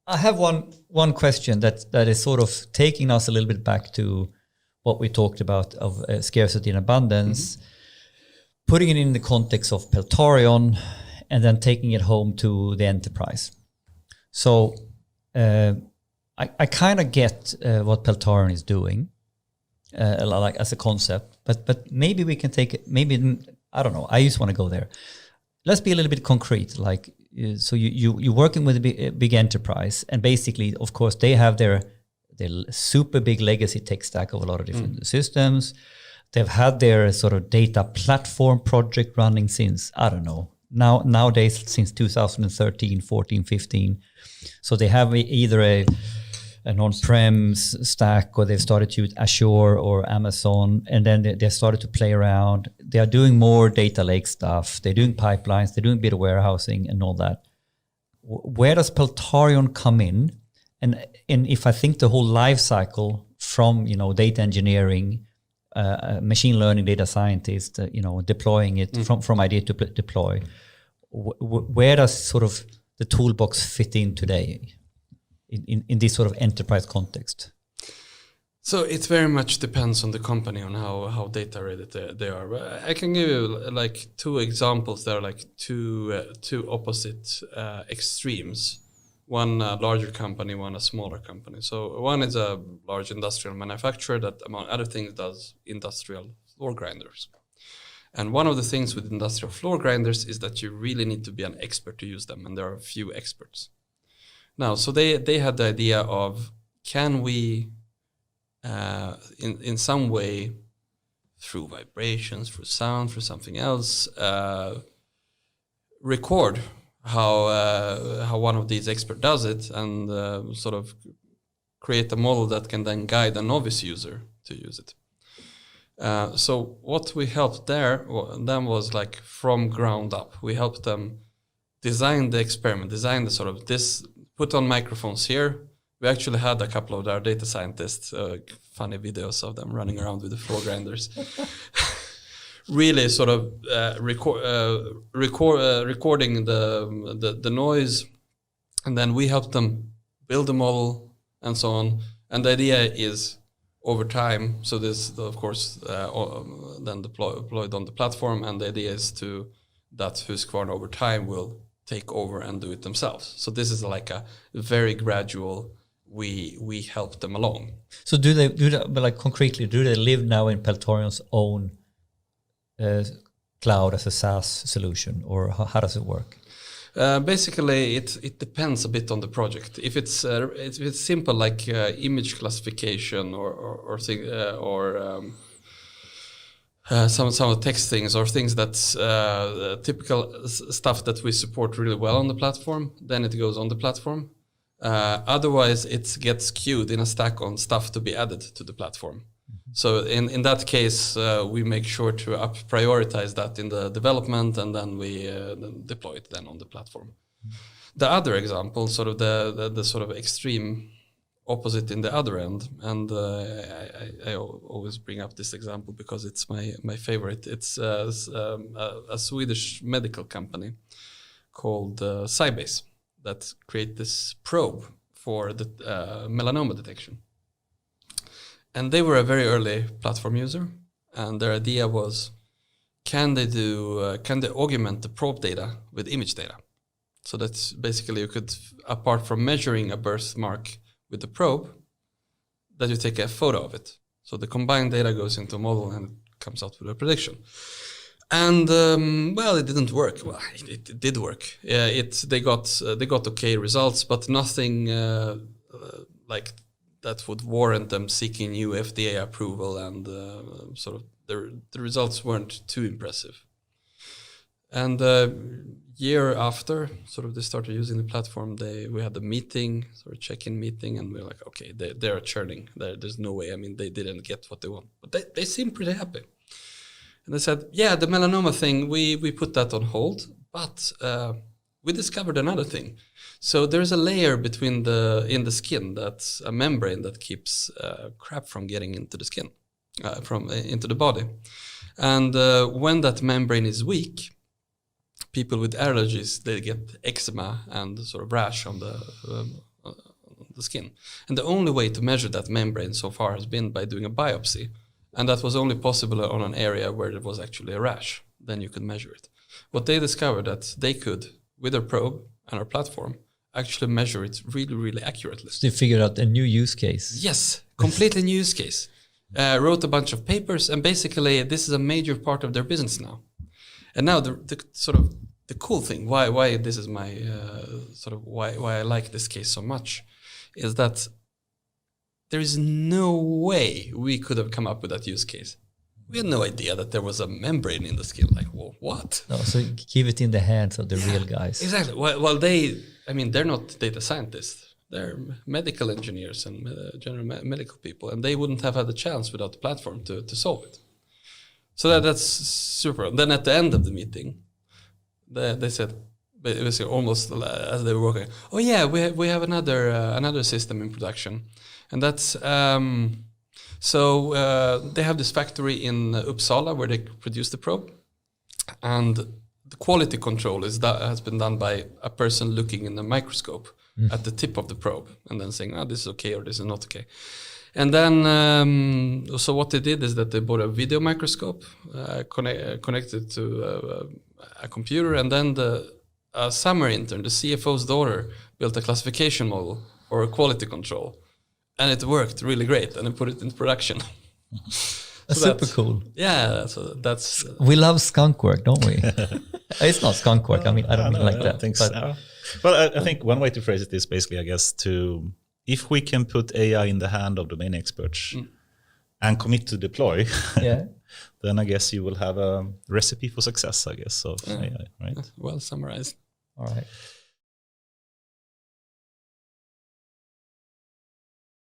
I have one question that is sort of taking us a little bit back to what we talked about of scarcity and abundance, putting it in the context of Peltarion, and then taking it home to the enterprise. So I kind of get what Peltarion is doing, like as a concept, but maybe we can take it. Maybe I don't know. I just want to go there. Let's be a little bit concrete. Like, so you're working with a big enterprise, and basically, of course, they have their super big legacy tech stack of a lot of different systems. They've had their sort of data platform project running since, I don't know, nowadays since 2013, 14, 15. So they have either an on-prem stack, or they've started to use Azure or Amazon, and then they started to play around. They are doing more data lake stuff. They're doing pipelines. They're doing a bit of warehousing and all that. Where does Peltarion come in? And if I think the whole life cycle from, data engineering, machine learning, data scientist, deploying it from idea to deploy, where does sort of the toolbox fit in today? In this sort of enterprise context? So it very much depends on the company, on how data ready they are. I can give you like two examples that are like two opposite extremes. One larger company, one a smaller company. So one is a large industrial manufacturer that, among other things, does industrial floor grinders. And one of the things with industrial floor grinders is that you really need to be an expert to use them, and there are a few experts. Now, so they had the idea of, can we, in some way, through vibrations, through sound, through something else, record how one of these experts does it, and sort of create a model that can then guide a novice user to use it. So what we helped them was like from ground up. We helped them design the experiment, design the sort of this. Put on microphones here. We actually had a couple of our data scientists, funny videos of them running around with the floor grinders, really sort of recording the noise, and then we helped them build a model and so on. And the idea is, over time, so this of course then deployed on the platform, and the idea is that Husqvarna over time will take over and do it themselves. So this is like a very gradual, we help them along. So do they, but like concretely, do they live now in Peltarion's own cloud as a SaaS solution, or how does it work? Basically, it depends a bit on the project. If it's simple like image classification or some of text things, or things that's typical stuff that we support really well on the platform, then it goes on the platform. Otherwise, it gets queued in a stack on stuff to be added to the platform. Mm-hmm. So in that case, we make sure to prioritize that in the development, and then we deploy it then on the platform. Mm-hmm. The other example, sort of the sort of extreme opposite in the other end, and I always bring up this example because it's my favorite. It's a Swedish medical company called Sybase that create this probe for the melanoma detection. And they were a very early platform user, and their idea was, can they augment the probe data with image data? So that's basically, you could, apart from measuring a birthmark with the probe, that you take a photo of it. So the combined data goes into a model and it comes out with a prediction. And it didn't work. Well, it did work. They got okay results, but nothing like that would warrant them seeking new FDA approval, and sort of the results weren't too impressive. And year after, sort of they started using the platform, we had a meeting, sort of check-in meeting, and we were like, okay, they're churning. There's no way. I mean, they didn't get what they want, but they seem pretty happy. And they said, yeah, the melanoma thing, we put that on hold, but we discovered another thing. So there's a layer in the skin, that's a membrane that keeps crap from getting into the skin, into the body. And when that membrane is weak, people with allergies, they get eczema and sort of rash on the skin. And the only way to measure that membrane so far has been by doing a biopsy. And that was only possible on an area where there was actually a rash. Then you could measure it. What they discovered that they could, with their probe and our platform, actually measure it really, really accurately. So you figured out a new use case. Yes, completely new use case. Wrote a bunch of papers, and basically this is a major part of their business now. And now the sort of the cool thing, why this is my why I like this case so much, is that there is no way we could have come up with that use case. We had no idea that there was a membrane in the skin. Like, well, what? No, so give it in the hands of the real guys. Exactly. Well, they're not data scientists. They're medical engineers and general medical people, and they wouldn't have had a chance without the platform to solve it. So that's super. And then at the end of the meeting, they said, basically almost as they were walking, "Oh yeah, we have another system in production," and that's they have this factory in Uppsala where they produce the probe, and the quality control has been done by a person looking in a microscope at the tip of the probe and then saying, this is okay or this is not okay. And then, so what they did is that they bought a video microscope, connected to a computer, and then the summer intern, the CFO's daughter, built a classification model or a quality control. And it worked really great, and I put it in production. That's super cool. Yeah, so that's... we love skunk work, don't we? It's not skunk work. I mean, I don't mean like that. I think so. Well, I think one way to phrase it is basically, I guess, if we can put AI in the hand of domain experts and commit to deploy, then I guess you will have a recipe for success, I guess, of AI, right? Well summarized. All right.